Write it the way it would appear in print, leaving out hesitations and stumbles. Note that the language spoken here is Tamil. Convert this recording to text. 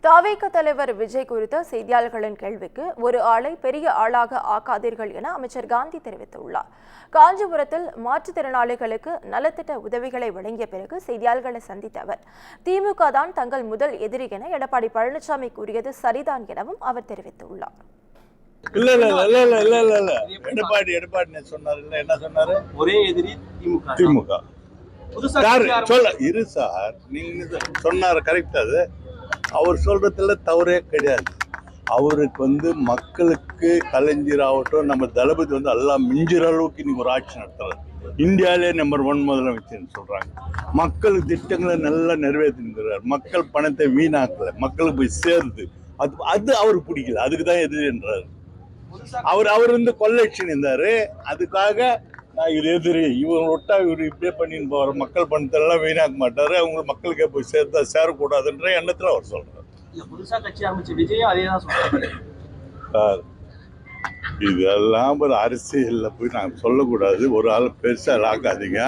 தாவேக தலைவர் விஜய் குறித்த செய்தியாளர்களின் கேள்விக்கு ஒரு ஆளை பெரிய ஆளாக ஆக்காதீர்கள் என அமைச்சர் காந்தி தெரிவித்துள்ளார். காஞ்சிபுரத்தில் மாற்றுத்திறனாளிகளுக்கு நலத்திட்ட உதவிகளை வழங்கிய பிறகு செய்தியாளர்களை சந்தித்த அவர், திமுக தான் தங்கள் முதல் எதிரி என எடப்பாடி பழனிசாமி கூறியது சரிதான் எனவும் அவர் தெரிவித்துள்ளார். எடப்பாடி சொன்னாரு, என்ன சொன்னாரு? ஒரே எதிரி திமுக. இரு சார், நீங்க சொன்னாரு கரெக்ட். அது அவர் சொல்றதுல தவறே கிடையாது. அவருக்கு மக்களுக்கு கலைஞர் ஆகட்டும், நம்ம தளபதி எல்லாம் மிஞ்சுற அளவுக்கு இன்னைக்கு ஒரு ஆட்சி நடத்துறாரு. இந்தியாவிலே நம்பர் 1 முதலமைச்சர்னு சொல்றாங்க. மக்களுக்கு திட்டங்களை நல்லா நிறைவேற்றிருக்கிறார். மக்கள் பணத்தை வீணாக்கல, மக்களுக்கு போய் சேருது. அது அவருக்கு பிடிக்கல, அதுக்கு தான் எதிரின்றாரு. அவர் கொள்ளையடிச்சுன்னு இருந்தாரு. அதுக்காக நான் இது எதிரி, இவர் விட்டா இவர் இப்படியே பண்ணின்னு போவார், மக்கள் பணத்தெல்லாம் வீணாக்க மாட்டாரு, அவங்க மக்களுக்கே போய் சேர்த்தா சேரக்கூடாதுன்ற எண்ணத்துல அவர் சொல்றாரு. புதுசா கட்சி ஆரம்பிச்ச விஜய் அதே தான் சொல்றாரு. இதெல்லாம் ஒரு அரசியல்ல போய் நாங்கள் சொல்லக்கூடாது. ஒரு ஆள் பெருசா ஆக்காதீங்க.